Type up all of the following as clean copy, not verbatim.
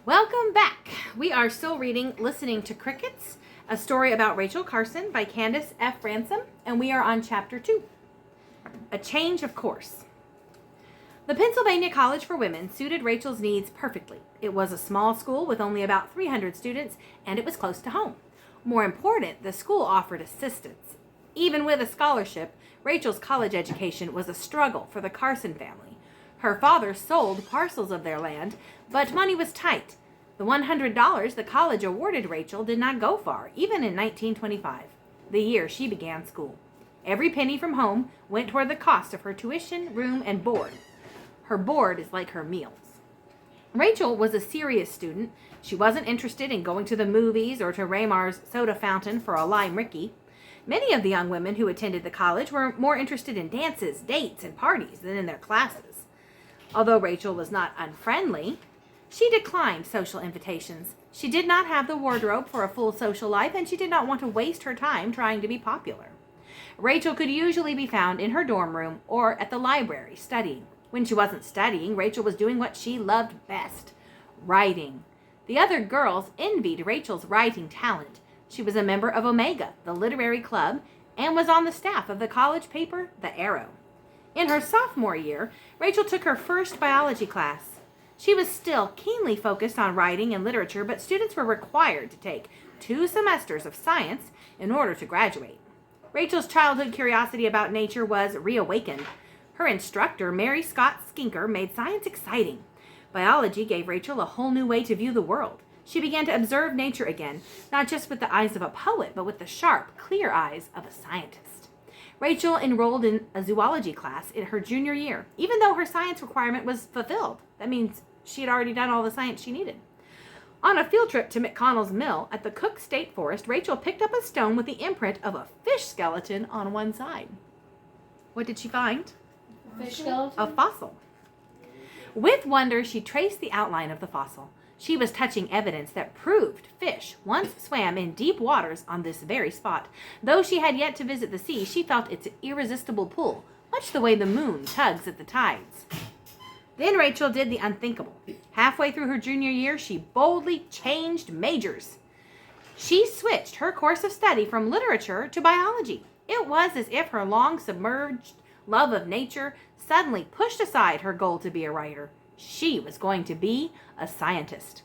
Welcome back. We are still reading Listening to Crickets, a story about Rachel Carson by Candace F. Ransom, and we are on Chapter 2, A Change of Course. The Pennsylvania College for Women suited Rachel's needs perfectly. It was a small school with only about 300 students, and it was close to home. More important, the school offered assistance. Even with a scholarship, Rachel's college education was a struggle for the Carson family. Her father sold parcels of their land, but money was tight. The $100 the college awarded Rachel did not go far, even in 1925, the year she began school. Every penny from home went toward the cost of her tuition, room, and board. Her board is like her meals. Rachel was a serious student. She wasn't interested in going to the movies or to Raymar's soda fountain for a lime Ricky. Many of the young women who attended the college were more interested in dances, dates, and parties than in their classes. Although Rachel was not unfriendly, she declined social invitations. She did not have the wardrobe for a full social life, and she did not want to waste her time trying to be popular. Rachel could usually be found in her dorm room or at the library studying. When she wasn't studying, Rachel was doing what she loved best, writing. The other girls envied Rachel's writing talent. She was a member of Omega, the literary club, and was on the staff of the college paper, The Arrow. In her sophomore year, Rachel took her first biology class. She was still keenly focused on writing and literature, but students were required to take 2 semesters of science in order to graduate. Rachel's childhood curiosity about nature was reawakened. Her instructor, Mary Scott Skinker, made science exciting. Biology gave Rachel a whole new way to view the world. She began to observe nature again, not just with the eyes of a poet, but with the sharp, clear eyes of a scientist. Rachel enrolled in a zoology class in her junior year, even though her science requirement was fulfilled. That means she had already done all the science she needed. On a field trip to McConnell's Mill at the Cook State Forest, Rachel picked up a stone with the imprint of a fish skeleton on one side. What did she find? Fish skeleton? A fossil. With wonder, she traced the outline of the fossil. She was touching evidence that proved fish once swam in deep waters on this very spot. Though she had yet to visit the sea, she felt its irresistible pull, much the way the moon tugs at the tides. Then Rachel did the unthinkable. Halfway through her junior year, she boldly changed majors. She switched her course of study from literature to biology. It was as if her long submerged love of nature suddenly pushed aside her goal to be a writer. She was going to be a scientist.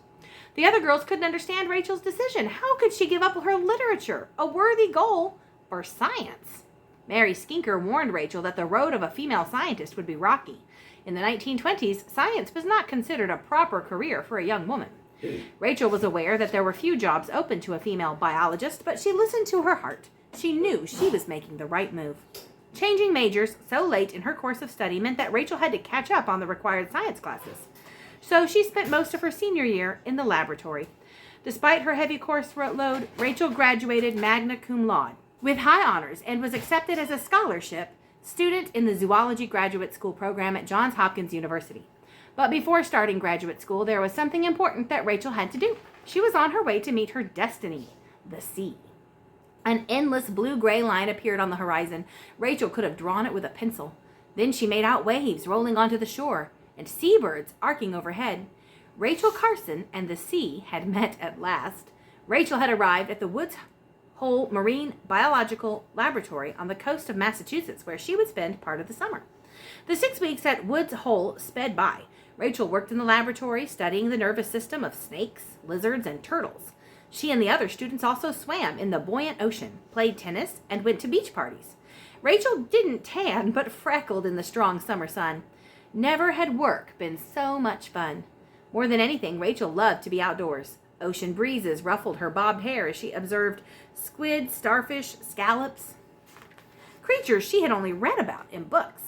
The other girls couldn't understand Rachel's decision. How could she give up her literature, a worthy goal, for science? Mary Skinker warned Rachel that the road of a female scientist would be rocky. In the 1920s, science was not considered a proper career for a young woman. Rachel was aware that there were few jobs open to a female biologist, but she listened to her heart. She knew she was making the right move. Changing majors so late in her course of study meant that Rachel had to catch up on the required science classes. So she spent most of her senior year in the laboratory. Despite her heavy course load, Rachel graduated magna cum laude with high honors and was accepted as a scholarship student in the zoology graduate school program at Johns Hopkins University. But before starting graduate school, there was something important that Rachel had to do. She was on her way to meet her destiny, the sea. An endless blue-gray line appeared on the horizon. Rachel could have drawn it with a pencil. Then she made out waves rolling onto the shore and seabirds arcing overhead. Rachel Carson and the sea had met at last. Rachel had arrived at the Woods Hole Marine Biological Laboratory on the coast of Massachusetts, where she would spend part of the summer. The 6 weeks at Woods Hole sped by. Rachel worked in the laboratory, studying the nervous system of snakes, lizards, and turtles. She and the other students also swam in the buoyant ocean, played tennis, and went to beach parties. Rachel didn't tan, but freckled in the strong summer sun. Never had work been so much fun. More than anything, Rachel loved to be outdoors. Ocean breezes ruffled her bobbed hair as she observed squid, starfish, scallops, creatures she had only read about in books.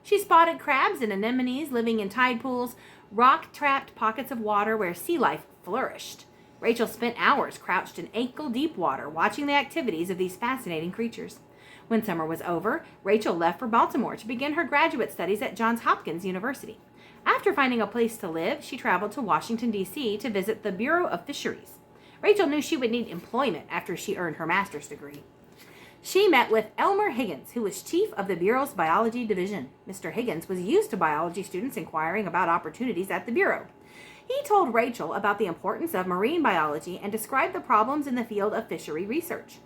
She spotted crabs and anemones living in tide pools, rock-trapped pockets of water where sea life flourished. Rachel spent hours crouched in ankle-deep water watching the activities of these fascinating creatures. When summer was over, Rachel left for Baltimore to begin her graduate studies at Johns Hopkins University. After finding a place to live, she traveled to Washington, D.C. to visit the Bureau of Fisheries. Rachel knew she would need employment after she earned her master's degree. She met with Elmer Higgins, who was chief of the Bureau's biology division. Mr. Higgins was used to biology students inquiring about opportunities at the Bureau. He told Rachel about the importance of marine biology and described the problems in the field of fishery research.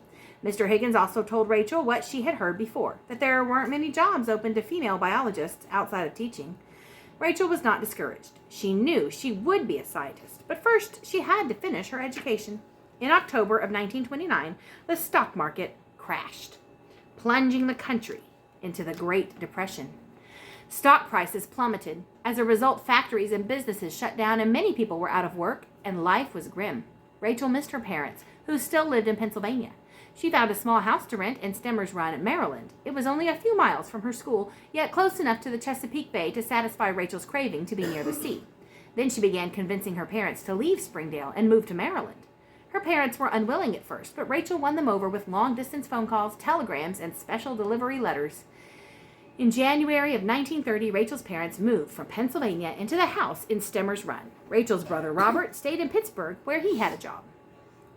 Mr. Higgins also told Rachel what she had heard before, that there weren't many jobs open to female biologists outside of teaching. Rachel was not discouraged. She knew she would be a scientist, but first she had to finish her education. In October of 1929, the stock market crashed, plunging the country into the Great Depression. Stock prices plummeted. As a result, factories and businesses shut down and many people were out of work, and life was grim. Rachel missed her parents, who still lived in Pennsylvania. She found a small house to rent in Stemmers Run, Maryland. It was only a few miles from her school, yet close enough to the Chesapeake Bay to satisfy Rachel's craving to be near the sea. Then she began convincing her parents to leave Springdale and move to Maryland. Her parents were unwilling at first, but Rachel won them over with long-distance phone calls, telegrams, and special delivery letters. In January of 1930, Rachel's parents moved from Pennsylvania into the house in Stemmers Run. Rachel's brother Robert stayed in Pittsburgh, where he had a job.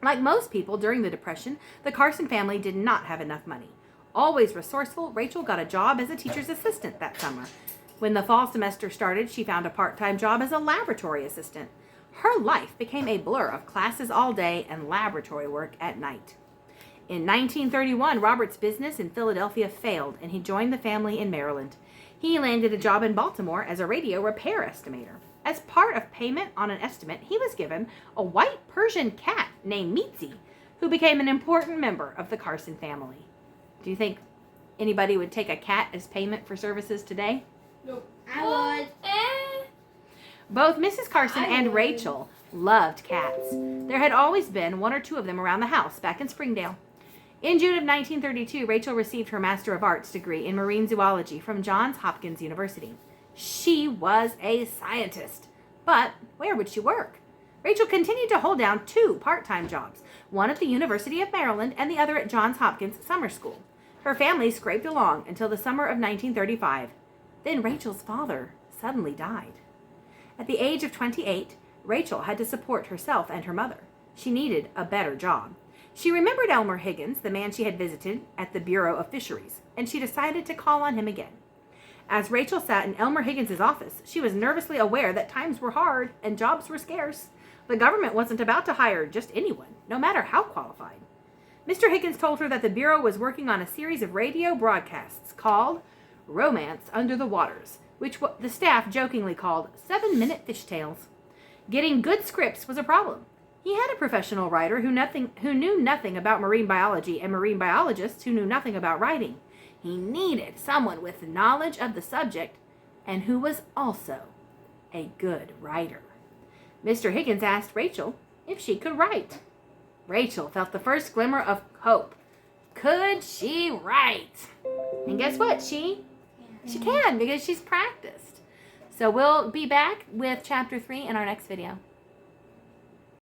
Like most people during the Depression, the Carson family did not have enough money. Always resourceful, Rachel got a job as a teacher's assistant that summer. When the fall semester started, she found a part-time job as a laboratory assistant. Her life became a blur of classes all day and laboratory work at night. In 1931, Robert's business in Philadelphia failed, and he joined the family in Maryland. He landed a job in Baltimore as a radio repair estimator. As part of payment on an estimate, he was given a white Persian cat named Mitzi, who became an important member of the Carson family. Do you think anybody would take a cat as payment for services today? Nope. I would. Both Mrs. Carson and Rachel loved cats. There had always been one or two of them around the house back in Springdale. In June of 1932, Rachel received her Master of Arts degree in marine zoology from Johns Hopkins University. She was a scientist. But where would she work? Rachel continued to hold down two part-time jobs, one at the University of Maryland and the other at Johns Hopkins Summer School. Her family scraped along until the summer of 1935. Then Rachel's father suddenly died. At the age of 28, Rachel had to support herself and her mother. She needed a better job. She remembered Elmer Higgins, the man she had visited at the Bureau of Fisheries, and she decided to call on him again. As Rachel sat in Elmer Higgins' office, she was nervously aware that times were hard and jobs were scarce. The government wasn't about to hire just anyone, no matter how qualified. Mr. Higgins told her that the Bureau was working on a series of radio broadcasts called Romance Under the Waters, which the staff jokingly called 7-minute fishtails. Getting good scripts was a problem. He had a professional writer who knew nothing about marine biology and marine biologists who knew nothing about writing. He needed someone with knowledge of the subject and who was also a good writer. Mr. Higgins asked Rachel if she could write. Rachel felt the first glimmer of hope. Could she write? And guess what? She can, because she's practiced. So we'll be back with chapter 3 in our next video.